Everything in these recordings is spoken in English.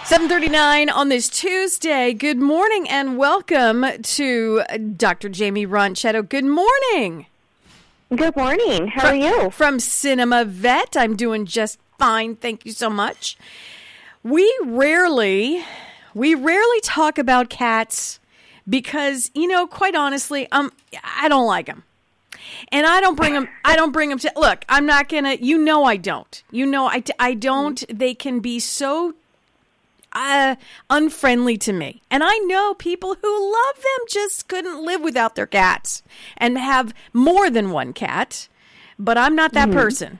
7:39 on this Tuesday. Good morning and welcome to Dr. Jaimie Ronchetto. Good morning. Good morning. How are you? From Cinema Vet. I'm doing just fine. Thank you so much. We rarely talk about cats because, quite honestly, I don't like them. And I don't bring them to, look, I'm not going to, I don't. I don't. They can be so unfriendly to me. And I know people who love them just couldn't live without their cats and have more than one cat. But I'm not that person.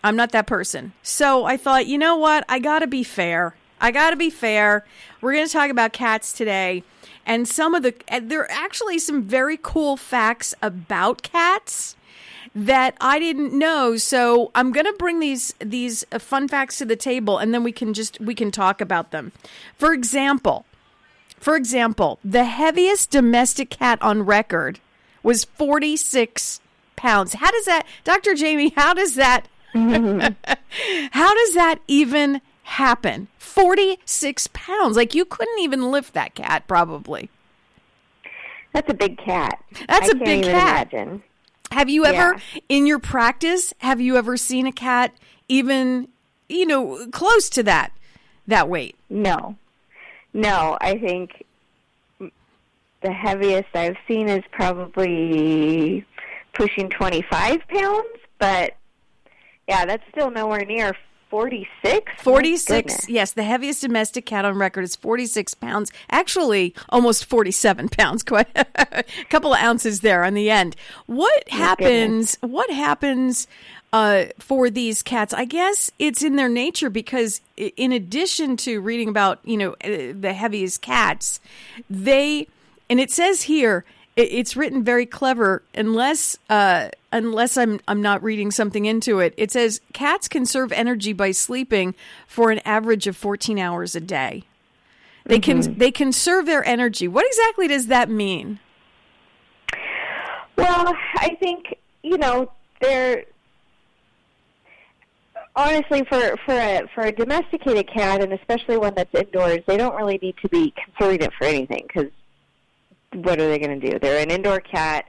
I'm not that person. So I thought, you know what? I got to be fair. We're going to talk about cats today. And there are actually some very cool facts about cats that I didn't know. So I'm going to bring these fun facts to the table, and then we can talk about them. For example, the heaviest domestic cat on record was 46 pounds. How does that, Dr. Jaimie, how does that even happen? 46 pounds. Like, you couldn't even lift that cat, probably. That's a big cat. That's a big cat. Imagine. Have you ever, in your practice, seen a cat even, close to that weight? No. I think the heaviest I've seen is probably pushing 25 pounds, but yeah, that's still nowhere near 46. 46, yes. The heaviest domestic cat on record is 46 pounds. Actually, almost 47 pounds. Quite a couple of ounces there on the end. What happens for these cats? I guess it's in their nature because in addition to reading about, the heaviest cats, and it says here, it's written very clever, unless I'm not reading something into it. It says cats conserve energy by sleeping for an average of 14 hours a day. They conserve their energy. What exactly does that mean? Well, I think they're honestly for a domesticated cat, and especially one that's indoors, they don't really need to be conserving it for anything because what are they going to do? They're an indoor cat.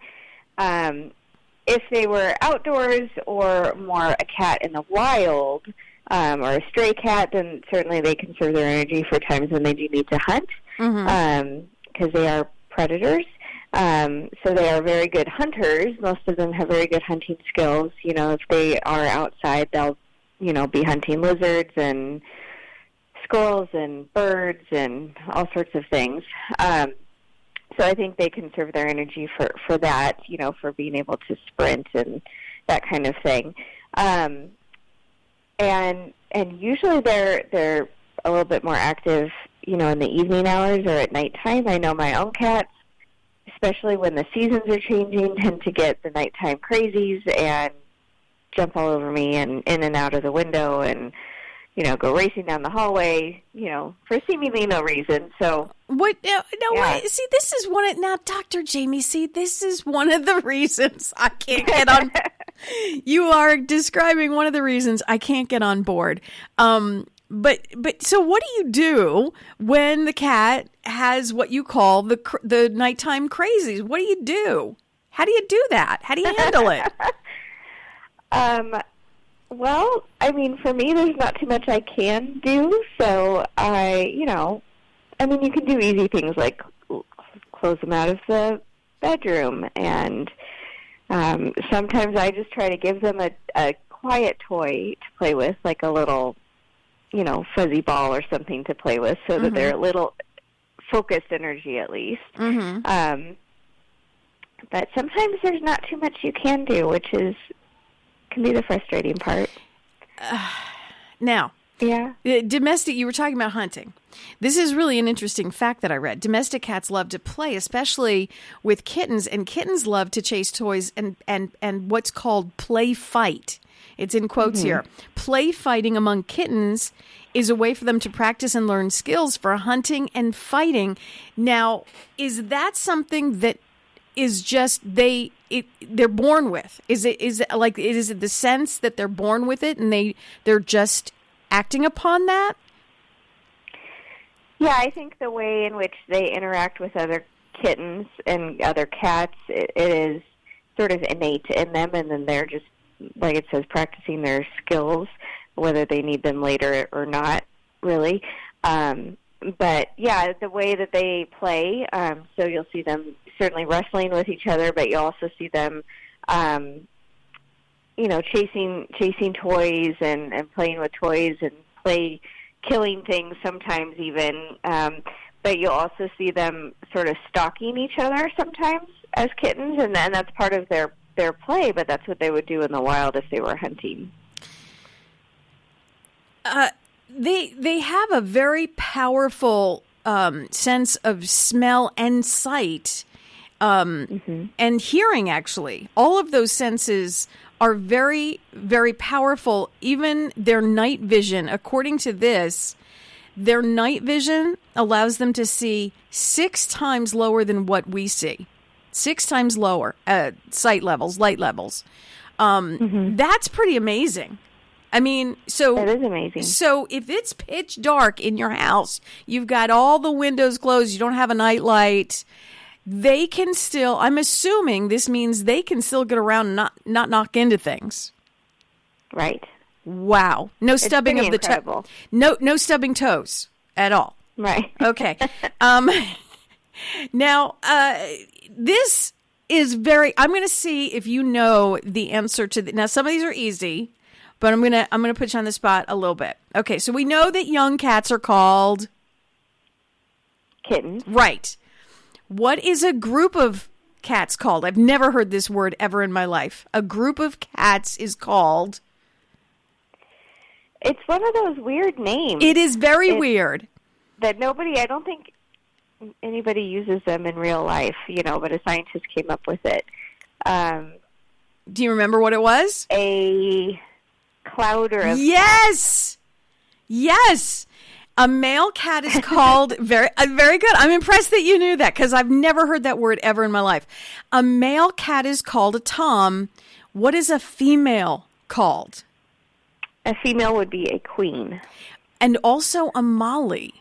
If they were outdoors or more a cat in the wild or a stray cat, then certainly they conserve their energy for times when they do need to hunt because they are predators. So they are very good hunters. Most of them have very good hunting skills. If they are outside, they'll, be hunting lizards and squirrels and birds and all sorts of things. So I think they conserve their energy for that, for being able to sprint and that kind of thing. And usually they're a little bit more active, in the evening hours or at nighttime. I know my own cats, especially when the seasons are changing, tend to get the nighttime crazies and jump all over me and in and out of the window and go racing down the hallway, for seemingly no reason. So what? Wait. See, this is Dr. Jaimie. See, this is one of the reasons I can't get on. You are describing one of the reasons I can't get on board. But so what do you do when the cat has what you call the nighttime crazies? What do you do? How do you do that? How do you handle it? Well, for me, there's not too much I can do. So you can do easy things like close them out of the bedroom. And sometimes I just try to give them a quiet toy to play with, like a little, fuzzy ball or something to play with so that they're a little focused energy at least. But sometimes there's not too much you can do, which can be the frustrating part. Now, yeah, domestic. You were talking about hunting. This is really an interesting fact that I read. Domestic cats love to play, especially with kittens, and kittens love to chase toys and what's called play fight. It's in quotes here. Play fighting among kittens is a way for them to practice and learn skills for hunting and fighting. Now, is that something that is just they're born with? Is it the sense that they're born with it and they're just acting upon that? Yeah, I think the way in which they interact with other kittens and other cats, it is sort of innate in them, and then they're just, like it says, practicing their skills, whether they need them later or not, really. But, yeah, the way that they play, so you'll see them certainly wrestling with each other, but you also see them, chasing toys and playing with toys and killing things sometimes even. But you'll also see them sort of stalking each other sometimes as kittens, and that's part of their play, but that's what they would do in the wild if they were hunting. They have a very powerful sense of smell and sight, and hearing, actually. All of those senses are very, very powerful. Even their night vision, according to this, their night vision allows them to see 6 times lower than what we see. 6 times lower light levels. That's pretty amazing. I mean, so that is amazing. So if it's pitch dark in your house, you've got all the windows closed, you don't have a night light, they can still, I'm assuming this means they can still get around and not knock into things. Right. Wow. No stubbing of the toe. No stubbing toes at all. Right. Okay. Now, this is I'm going to see if you know the answer to now some of these are easy, but I'm going to put you on the spot a little bit. Okay, so we know that young cats are called kittens. Right. What is a group of cats called? I've never heard this word ever in my life. A group of cats is called... It's one of those weird names. It is very weird. That I don't think anybody uses them in real life, but a scientist came up with it. Do you remember what it was? A clouder of Yes! Yes! A male cat is called, very good. I'm impressed that you knew that because I've never heard that word ever in my life. A male cat is called a tom. What is a female called? A female would be a queen. And also a molly.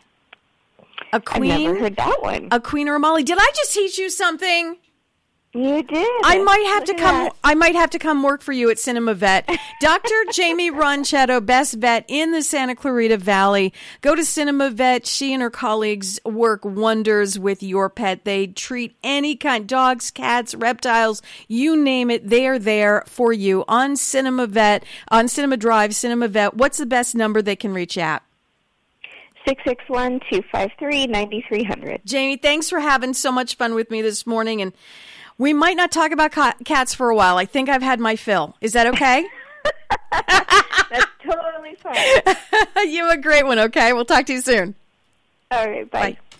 A queen. I've never heard that one. A queen or a molly. Did I just teach you something? You did. I might have to come work for you at Cinema Vet. Dr. Jaimie Ronchetto, best vet in the Santa Clarita Valley. Go to Cinema Vet. She and her colleagues work wonders with your pet. They treat any kind, dogs, cats, reptiles, you name it. They are there for you on Cinema Vet, on Cinema Drive, Cinema Vet. What's the best number they can reach at? 661-253-9300. Jaimie, thanks for having so much fun with me this morning, and we might not talk about cats for a while. I think I've had my fill. Is that okay? That's totally fine. You have a great one, okay? We'll talk to you soon. All right, bye.